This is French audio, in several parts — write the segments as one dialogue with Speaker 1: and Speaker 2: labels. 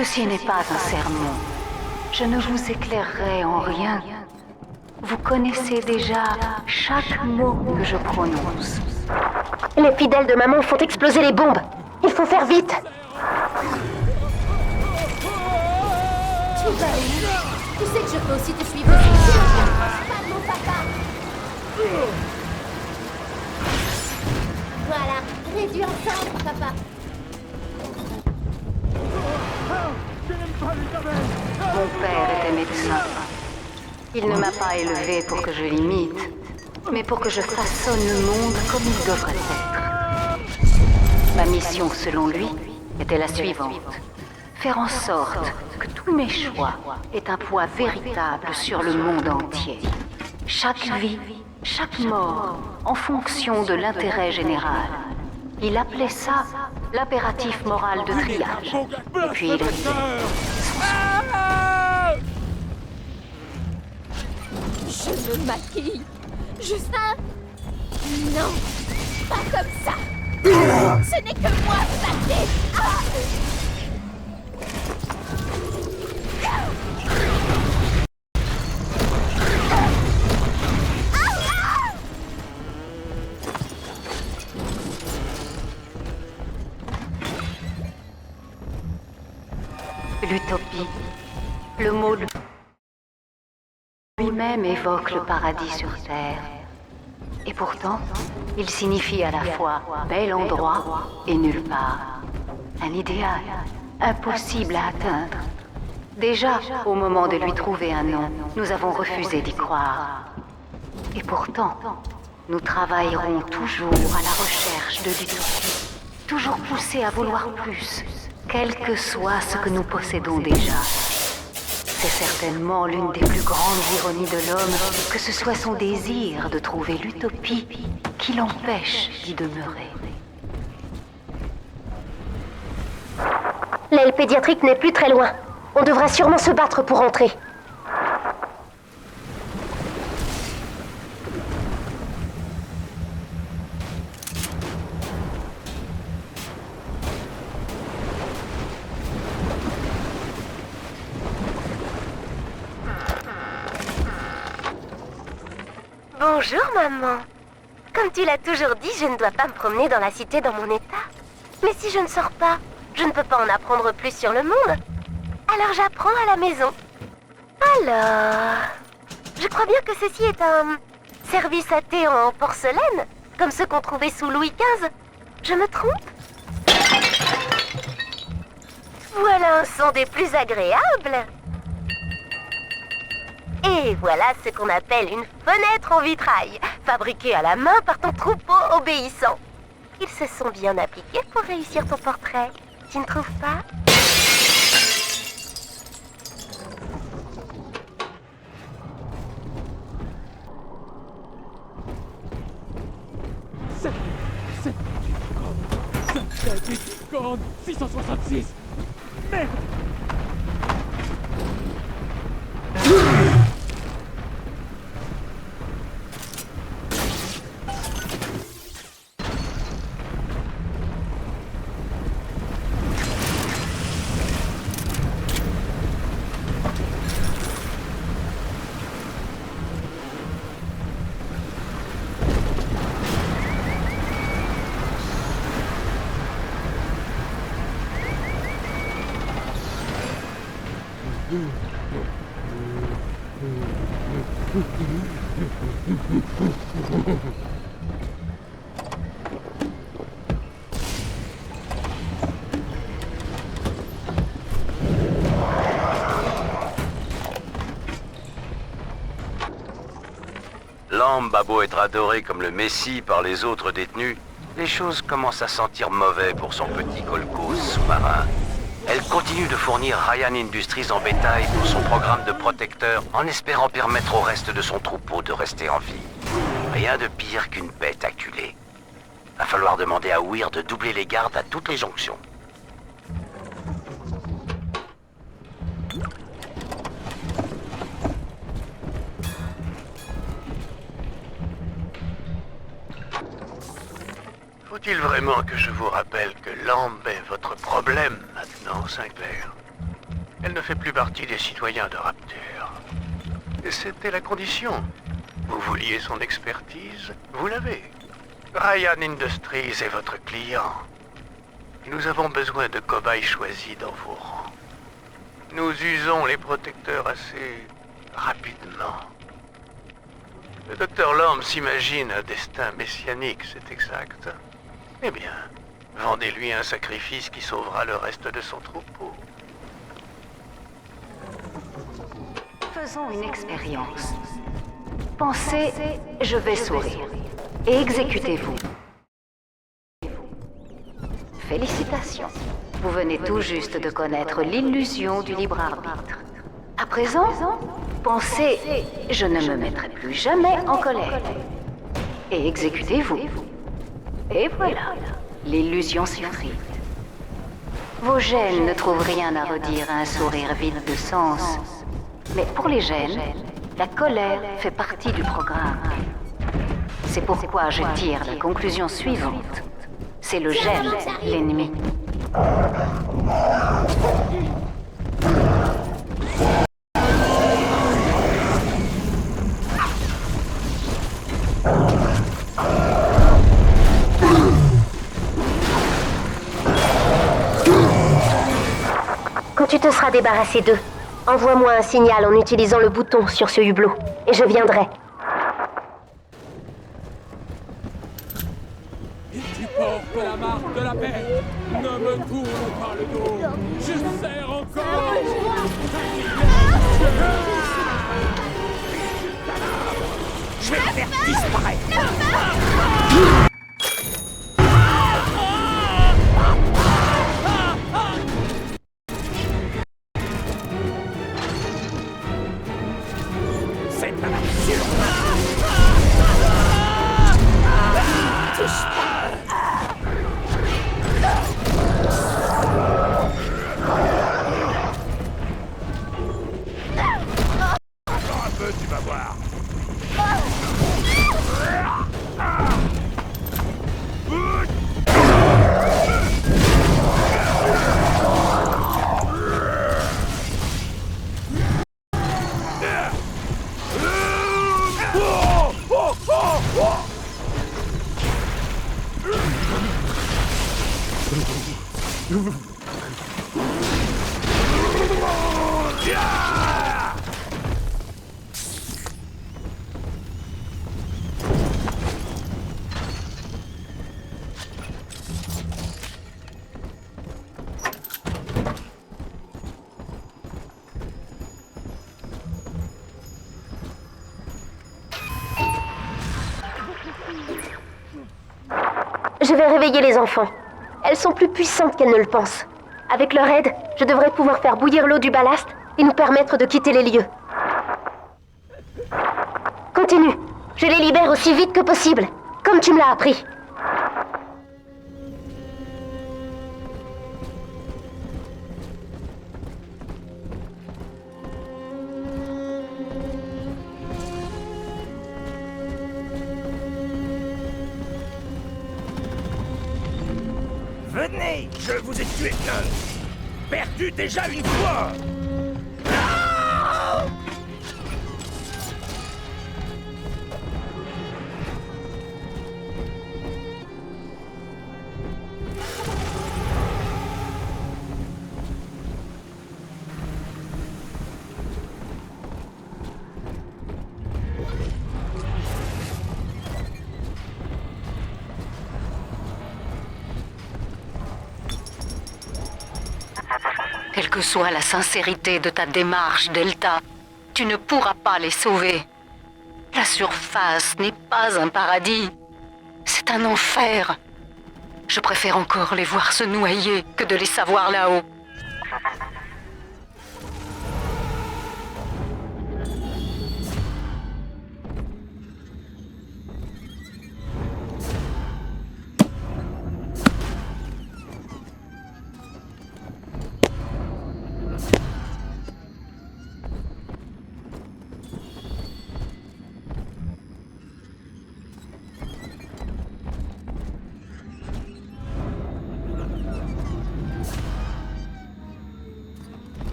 Speaker 1: Ceci n'est pas un sermon. Je ne vous éclairerai en rien. Vous connaissez déjà chaque mot que je prononce.
Speaker 2: Les fidèles de maman font exploser les bombes. Il faut faire vite.
Speaker 3: Tu vas où? Tu sais que je peux aussi te suivre aussi. Pas de mon papa. Voilà, réduis ensemble, papa.
Speaker 1: Mon père était médecin. Il ne m'a pas élevé pour que je l'imite, mais pour que je façonne le monde comme il devrait être. Ma mission, selon lui, était la suivante. Faire en sorte que tous mes choix aient un poids véritable sur le monde entier. Chaque vie, chaque mort, en fonction de l'intérêt général. Il appelait ça l'impératif moral de triage. Et puis il disait...
Speaker 3: Je me maquille. Justin? Non, pas comme ça. Ce n'est que moi, Patrick.
Speaker 1: L'utopie. Le mot lui-même évoque le paradis sur Terre. Et pourtant, il signifie à la fois bel endroit et nulle part. Un idéal, impossible à atteindre. Déjà, au moment de lui trouver un nom, nous avons refusé d'y croire. Et pourtant, nous travaillerons toujours à la recherche de l'utopie. Toujours poussés à vouloir plus, quel que soit ce que nous possédons déjà. C'est certainement l'une des plus grandes ironies de l'homme que ce soit son désir de trouver l'utopie qui l'empêche d'y demeurer.
Speaker 2: L'aile pédiatrique n'est plus très loin. On devra sûrement se battre pour entrer. Bonjour, maman. Comme tu l'as toujours dit, je ne dois pas me promener dans la cité dans mon état. Mais si je ne sors pas, je ne peux pas en apprendre plus sur le monde. Alors j'apprends à la maison. Alors... Je crois bien que ceci est un service à thé en porcelaine, comme ceux qu'on trouvait sous Louis XV. Je me trompe? Voilà un son des plus agréables. Et voilà ce qu'on appelle une fenêtre en vitrail, fabriquée à la main par ton troupeau obéissant. Ils se sont bien appliqués pour réussir ton portrait, tu ne trouves pas?
Speaker 4: Synthéticon 666. Merde.
Speaker 5: Lamb a beau être adoré comme le Messie par les autres détenus, les choses commencent à sentir mauvais pour son petit kolkhoz sous-marin. Elle continue de fournir Ryan Industries en bétail pour son programme de protecteurs en espérant permettre au reste de son troupeau de rester en vie. Rien de pire qu'une bête acculée. Va falloir demander à Weir de doubler les gardes à toutes les jonctions.
Speaker 6: Faut-il vraiment que je vous rappelle que Lamb est votre problème maintenant, Sinclair? Elle ne fait plus partie des citoyens de Rapture. Et c'était la condition. Vous vouliez son expertise, vous l'avez. Ryan Industries est votre client. Nous avons besoin de cobayes choisis dans vos rangs. Nous usons les protecteurs assez rapidement. Le docteur Lorme s'imagine un destin messianique, c'est exact. Eh bien, vendez-lui un sacrifice qui sauvera le reste de son troupeau.
Speaker 1: Faisons une expérience. Pensez, je vais sourire. Et exécutez-vous. Félicitations. Vous venez tout juste de connaître l'illusion du libre arbitre. À présent, pensez, je ne me mettrai plus jamais en colère. Et exécutez-vous. Et voilà, l'illusion s'effrite. Vos gènes ne trouvent rien à redire à un sourire vide de sens. Mais pour les gènes, la colère fait partie du programme. C'est pourquoi je tire la conclusion suivante. C'est le gène, l'ennemi.
Speaker 2: Quand tu te seras débarrassé d'eux, envoie-moi un signal en utilisant le bouton sur ce hublot, et je viendrai.
Speaker 4: Tu portes la marque de la paix. Ne me tourne pas le dos. Je serre encore. Je vais le faire disparaître. Tu vas voir.
Speaker 2: Je vais réveiller les enfants. Elles sont plus puissantes qu'elles ne le pensent. Avec leur aide, je devrais pouvoir faire bouillir l'eau du ballast et nous permettre de quitter les lieux. Continue. Je les libère aussi vite que possible, comme tu me l'as appris.
Speaker 7: Venez, je vous ai tué un. Perdu déjà une fois. Ah!
Speaker 1: Quelle que soit la sincérité de ta démarche, Delta, tu ne pourras pas les sauver. La surface n'est pas un paradis. C'est un enfer. Je préfère encore les voir se noyer que de les savoir là-haut.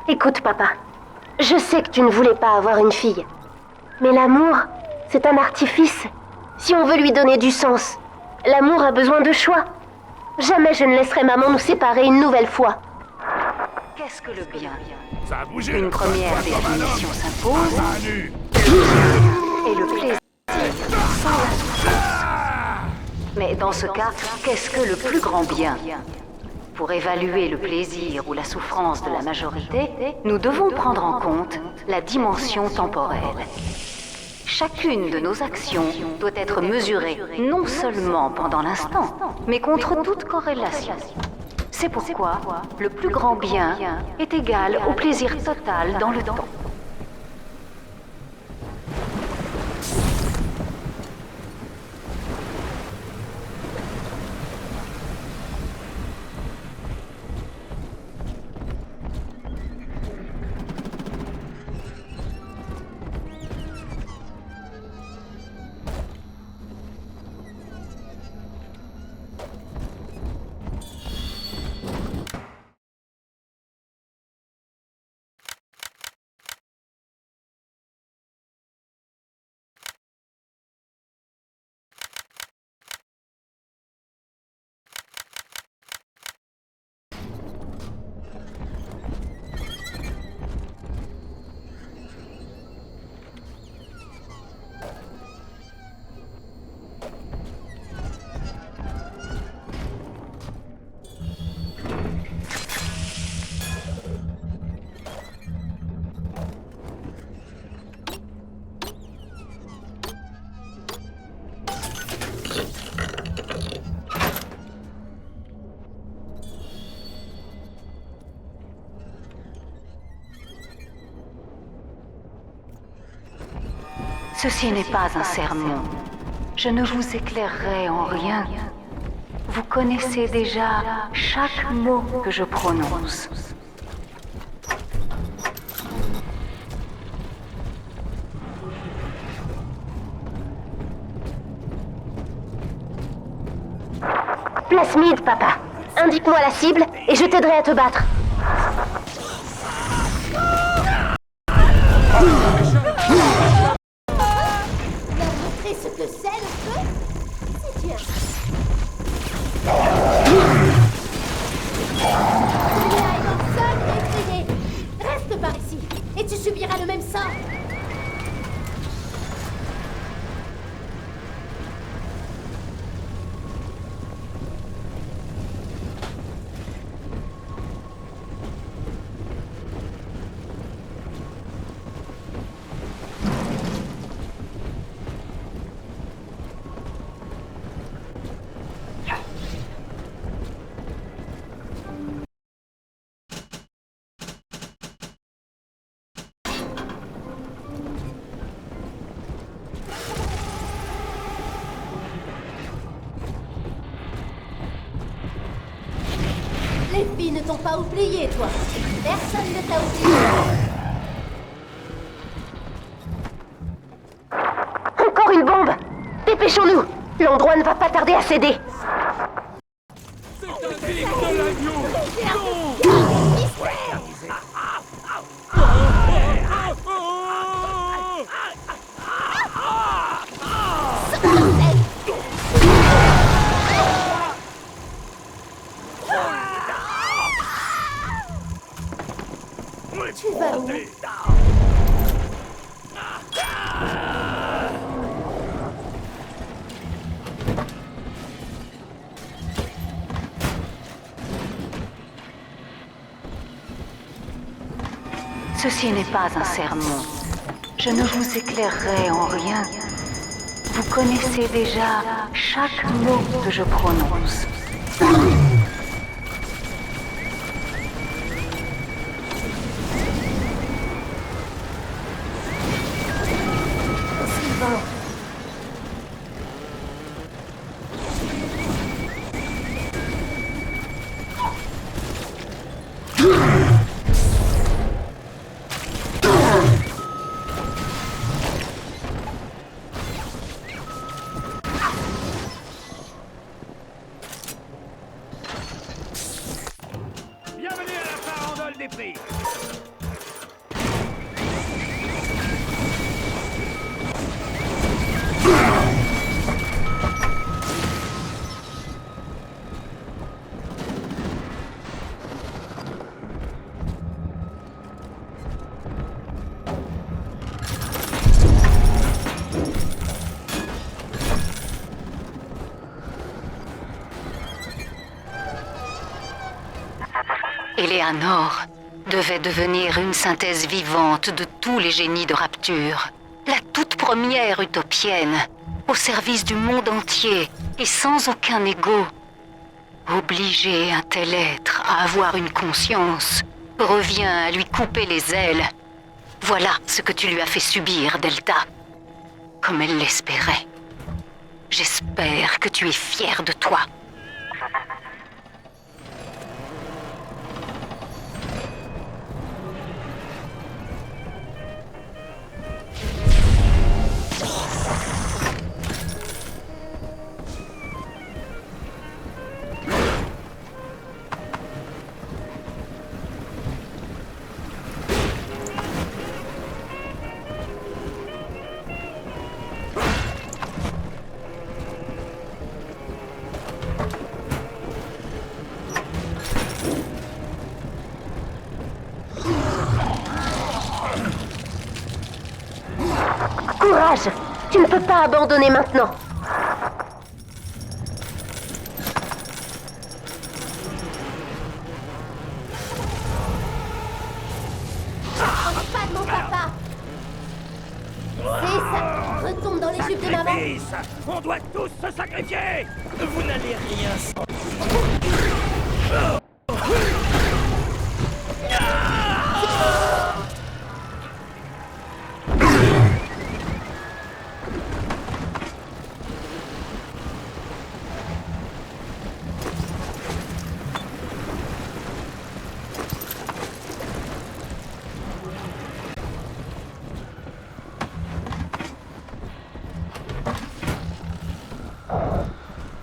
Speaker 2: Écoute, papa. Je sais que tu ne voulais pas avoir une fille. Mais l'amour, c'est un artifice. Si on veut lui donner du sens, l'amour a besoin de choix. Jamais je ne laisserai maman nous séparer une nouvelle fois.
Speaker 1: Qu'est-ce que le bien?
Speaker 7: Ça a bougé.
Speaker 1: Une première définition s'impose,
Speaker 7: À nu.
Speaker 1: et le plaisir sans la souffrance. Mais dans ce cas, qu'est-ce que le plus grand bien? Pour évaluer le plaisir ou la souffrance de la majorité, nous devons prendre en compte la dimension temporelle. Chacune de nos actions doit être mesurée non seulement pendant l'instant, mais contre toute corrélation. C'est pourquoi le plus grand bien est égal au plaisir total dans le temps. Ceci n'est pas un sermon. Je ne vous éclairerai en rien. Vous connaissez déjà chaque mot que je prononce.
Speaker 2: Plasmide, papa. Indique-moi la cible et je t'aiderai à te battre.
Speaker 3: Leur montrer ce que c'est le feu? C'est bien. Celui-là est donc seul et effrayé. Reste par ici et tu subiras le même sort. Les filles ne t'ont pas oublié, toi. Personne ne t'a oublié.
Speaker 2: Encore une bombe! Dépêchons-nous! L'endroit ne va pas tarder à céder.
Speaker 4: C'est un digne de l'agneau.
Speaker 3: Tu vas où?
Speaker 1: Ceci n'est pas un sermon. Je ne vous éclairerai en rien. Vous connaissez déjà chaque mot que je prononce.
Speaker 7: Bienvenue à la farandole des prix.
Speaker 1: Eleanor devait devenir une synthèse vivante de tous les génies de Rapture. La toute première utopienne, au service du monde entier et sans aucun ego. Obliger un tel être à avoir une conscience revient à lui couper les ailes. Voilà ce que tu lui as fait subir, Delta. Comme elle l'espérait. J'espère que tu es fier de toi.
Speaker 2: Courage! Tu ne peux pas abandonner maintenant.
Speaker 3: Pas de mon papa. C'est ça. Retombe dans les jupes de maman.
Speaker 7: Sacrifice. On doit tous se sacrifier. Vous n'allez rien sans...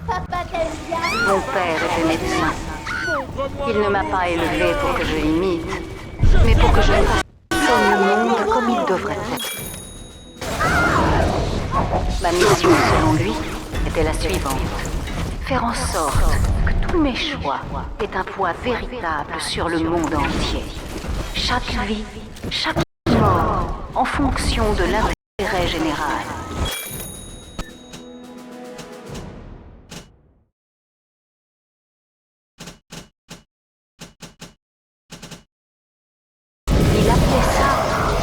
Speaker 3: Papa t'aime bien.
Speaker 1: Mon père était médecin. Il ne m'a pas élevé pour que je l'imite, mais pour que je façonne le monde comme il devrait être. Ma mission, selon lui, était la suivante. Faire en sorte que tous mes choix aient un poids véritable sur le monde entier. Chaque vie, chaque mort, en fonction de l'intérêt général. Il appelait ça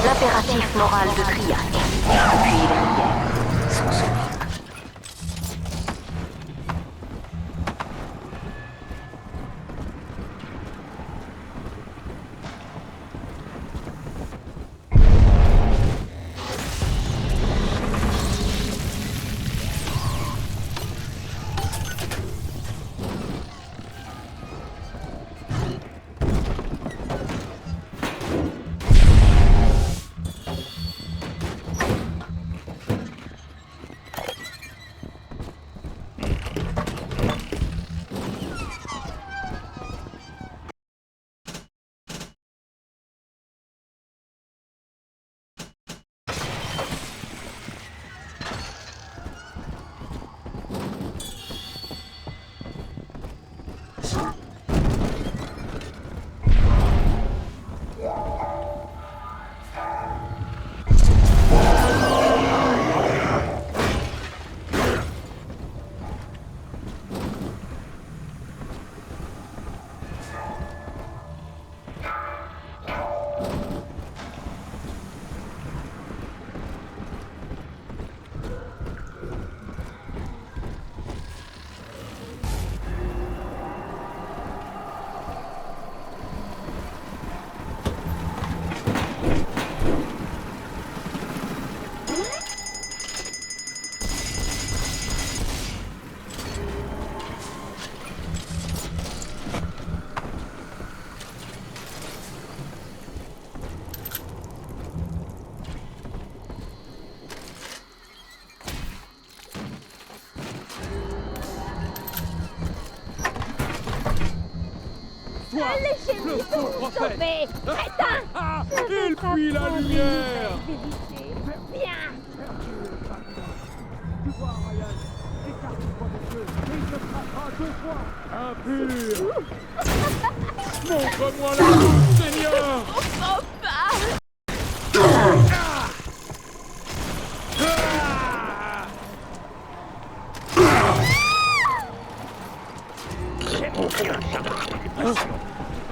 Speaker 1: l'impératif moral de Triac. Puis il riait, sans sourire.
Speaker 3: Les génies sont sauvés. Crétin.
Speaker 4: Ah, il fuit la lumière.
Speaker 3: Viens.
Speaker 4: Tu vois, Ryan, écarte-toi des feux, et il te frappera 2 fois. Impur. Montre-moi la luce, Seigneur.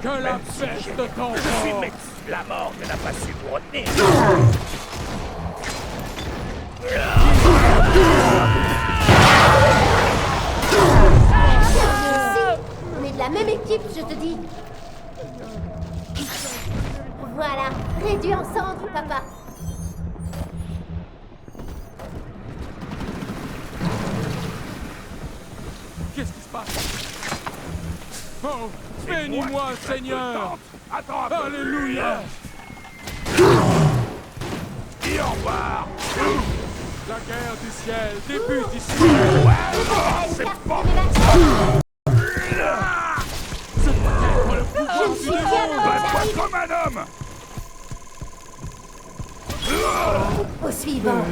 Speaker 4: Que la
Speaker 7: Même si
Speaker 4: peste
Speaker 7: je suis
Speaker 4: t'emporte.
Speaker 7: médecin, la mort ne n'a pas su vous retenir.
Speaker 3: On est de la même équipe, je te dis. Voilà, réduit en cendres, papa.
Speaker 4: Qu'est-ce qui se passe? Oh, bénis-moi, Seigneur.
Speaker 7: Attends un peu.
Speaker 4: Alléluia.
Speaker 7: Dis au revoir.
Speaker 4: La guerre du ciel débute ici.
Speaker 7: C'est pas
Speaker 3: Je ne suis rien
Speaker 7: Pas comme un homme.
Speaker 3: au suivant.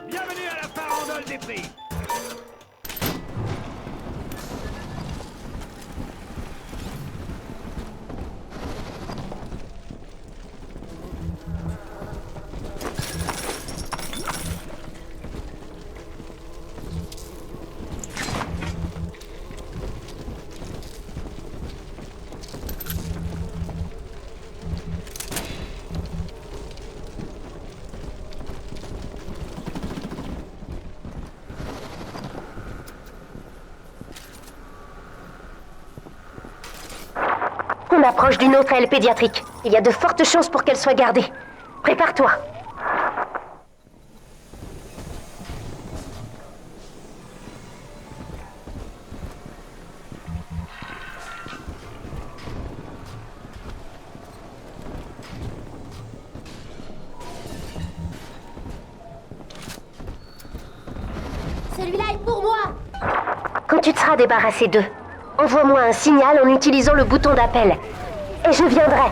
Speaker 7: Bienvenue à la farandole des prix.
Speaker 2: On approche d'une autre aile pédiatrique. Il y a de fortes chances pour qu'elle soit gardée. Prépare-toi.
Speaker 3: Celui-là est pour moi.
Speaker 2: Quand tu te seras débarrassé d'eux, envoie-moi un signal en utilisant le bouton d'appel. Et je viendrai.